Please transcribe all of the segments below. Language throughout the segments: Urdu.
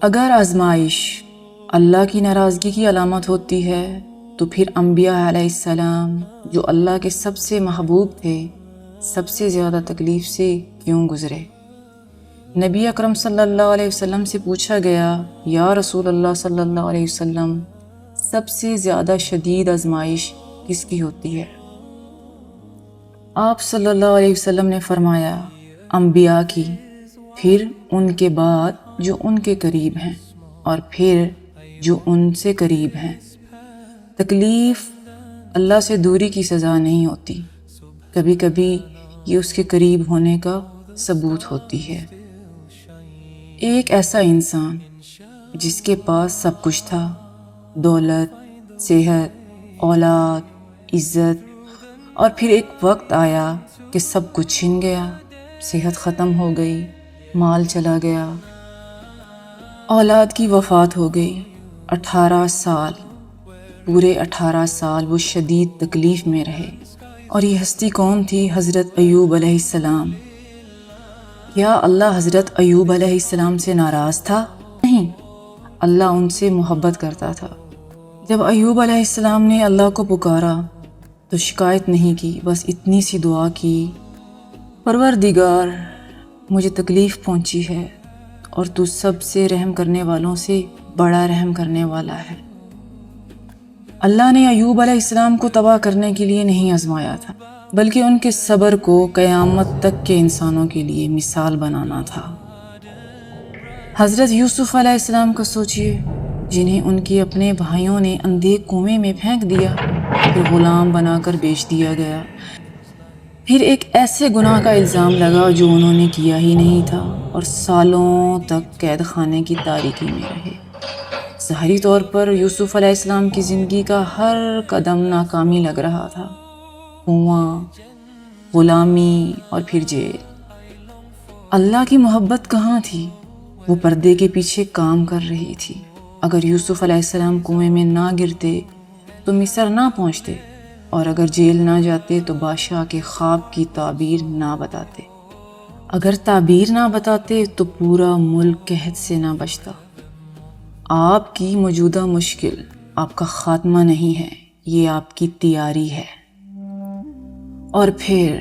اگر آزمائش اللہ کی ناراضگی کی علامت ہوتی ہے تو پھر انبیاء علیہ السلام جو اللہ کے سب سے محبوب تھے سب سے زیادہ تکلیف سے کیوں گزرے؟ نبی اکرم صلی اللہ علیہ وسلم سے پوچھا گیا، یا رسول اللہ صلی اللہ علیہ وسلم، سب سے زیادہ شدید آزمائش کس کی ہوتی ہے؟ آپ صلی اللہ علیہ وسلم نے فرمایا، انبیاء کی، پھر ان کے بعد جو ان کے قریب ہیں، اور پھر جو ان سے قریب ہیں۔ تکلیف اللہ سے دوری کی سزا نہیں ہوتی، کبھی کبھی یہ اس کے قریب ہونے کا ثبوت ہوتی ہے۔ ایک ایسا انسان جس کے پاس سب کچھ تھا، دولت، صحت، اولاد، عزت، اور پھر ایک وقت آیا کہ سب کچھ چھن گیا، صحت ختم ہو گئی، مال چلا گیا، اولاد کی وفات ہو گئی۔ 18 سال، پورے 18 سال وہ شدید تکلیف میں رہے۔ اور یہ ہستی کون تھی؟ حضرت ایوب علیہ السلام۔ کیا اللہ حضرت ایوب علیہ السلام سے ناراض تھا؟ نہیں، اللہ ان سے محبت کرتا تھا۔ جب ایوب علیہ السلام نے اللہ کو پکارا تو شکایت نہیں کی، بس اتنی سی دعا کی، پروردگار مجھے تکلیف پہنچی ہے اور تو سب سے رحم کرنے والوں سے بڑا رحم کرنے والا ہے۔ اللہ نے ایوب علیہ السلام کو تباہ کرنے کے لیے نہیں آزمایا تھا، بلکہ ان کے صبر کو قیامت تک کے انسانوں کے لیے مثال بنانا تھا۔ حضرت یوسف علیہ السلام کو سوچئے، جنہیں ان کے اپنے بھائیوں نے اندھے کنویں میں پھینک دیا، پھر غلام بنا کر بیچ دیا گیا، پھر ایک ایسے گناہ کا الزام لگا جو انہوں نے کیا ہی نہیں تھا، اور سالوں تک قید خانے کی تاریکی میں رہے۔ ظاہری طور پر یوسف علیہ السلام کی زندگی کا ہر قدم ناکامی لگ رہا تھا، کنواں، غلامی، اور پھر جیل۔ اللہ کی محبت کہاں تھی؟ وہ پردے کے پیچھے کام کر رہی تھی۔ اگر یوسف علیہ السلام کنویں میں نہ گرتے تو مصر نہ پہنچتے، اور اگر جیل نہ جاتے تو بادشاہ کے خواب کی تعبیر نہ بتاتے، اگر تعبیر نہ بتاتے تو پورا ملک قحط سے نہ بچتا۔ آپ کی موجودہ مشکل آپ کا خاتمہ نہیں ہے، یہ آپ کی تیاری ہے۔ اور پھر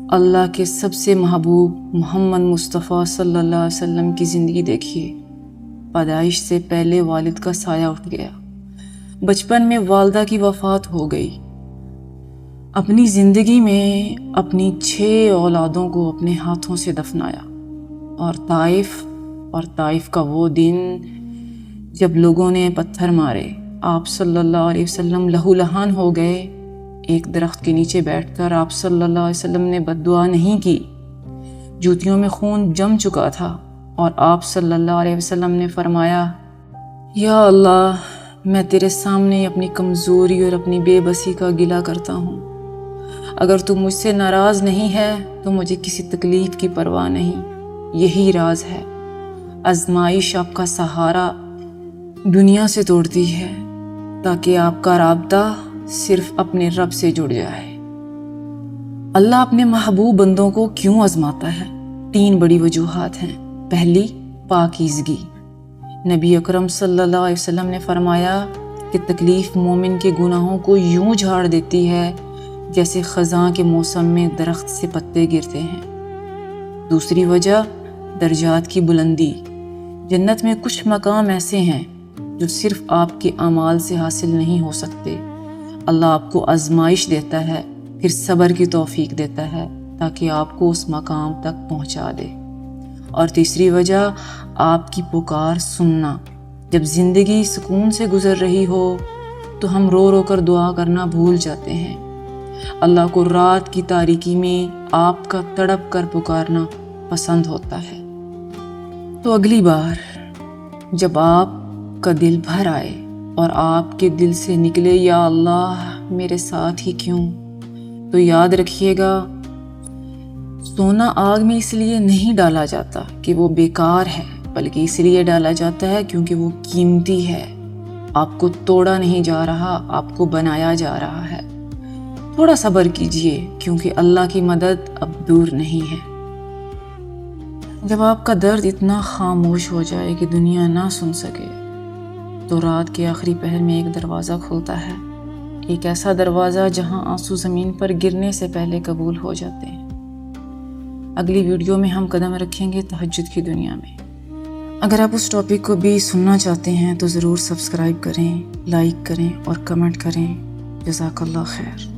اللہ کے سب سے محبوب محمد مصطفیٰ صلی اللہ علیہ وسلم کی زندگی دیکھیے۔ پیدائش سے پہلے والد کا سایہ اٹھ گیا، بچپن میں والدہ کی وفات ہو گئی، اپنی زندگی میں اپنی 6 اولادوں کو اپنے ہاتھوں سے دفنایا، اور طائف کا وہ دن جب لوگوں نے پتھر مارے، آپ صلی اللہ علیہ وسلم لہو لہان ہو گئے۔ ایک درخت کے نیچے بیٹھ کر آپ صلی اللہ علیہ وسلم نے بد دعا نہیں کی، جوتیوں میں خون جم چکا تھا، اور آپ صلی اللہ علیہ وسلم نے فرمایا، یا اللہ، میں تیرے سامنے اپنی کمزوری اور اپنی بے بسی کا گلہ کرتا ہوں۔ اگر تو مجھ سے ناراض نہیں ہے تو مجھے کسی تکلیف کی پرواہ نہیں۔ یہی راز ہے، آزمائش آپ کا سہارا دنیا سے توڑتی ہے تاکہ آپ کا رابطہ صرف اپنے رب سے جڑ جائے۔ اللہ اپنے محبوب بندوں کو کیوں آزماتا ہے؟ 3 بڑی وجوہات ہیں۔ پہلی، پاکیزگی۔ نبی اکرم صلی اللہ علیہ وسلم نے فرمایا کہ تکلیف مومن کے گناہوں کو یوں جھاڑ دیتی ہے جیسے خزاں کے موسم میں درخت سے پتے گرتے ہیں۔ دوسری وجہ، درجات کی بلندی۔ جنت میں کچھ مقام ایسے ہیں جو صرف آپ کے اعمال سے حاصل نہیں ہو سکتے۔ اللہ آپ کو آزمائش دیتا ہے، پھر صبر کی توفیق دیتا ہے تاکہ آپ کو اس مقام تک پہنچا دے۔ اور تیسری وجہ، آپ کی پکار سننا۔ جب زندگی سکون سے گزر رہی ہو تو ہم رو رو کر دعا کرنا بھول جاتے ہیں۔ اللہ کو رات کی تاریکی میں آپ کا تڑپ کر پکارنا پسند ہوتا ہے۔ تو اگلی بار جب آپ کا دل بھر آئے اور آپ کے دل سے نکلے، یا اللہ میرے ساتھ ہی کیوں، تو یاد رکھیے گا، سونا آگ میں اس لیے نہیں ڈالا جاتا کہ وہ بیکار ہے، بلکہ اس لیے ڈالا جاتا ہے کیونکہ وہ قیمتی ہے۔ آپ کو توڑا نہیں جا رہا، آپ کو بنایا جا رہا ہے۔ تھوڑا صبر کیجئے کیونکہ اللہ کی مدد اب دور نہیں ہے۔ جب آپ کا درد اتنا خاموش ہو جائے کہ دنیا نہ سن سکے تو رات کے آخری پہر میں ایک دروازہ کھلتا ہے، ایک ایسا دروازہ جہاں آنسو زمین پر گرنے سے پہلے قبول ہو جاتے ہیں۔ اگلی ویڈیو میں ہم قدم رکھیں گے تہجد کی دنیا میں۔ اگر آپ اس ٹاپک کو بھی سننا چاہتے ہیں تو ضرور سبسکرائب کریں، لائک کریں اور کمنٹ کریں۔ جزاک اللہ خیر۔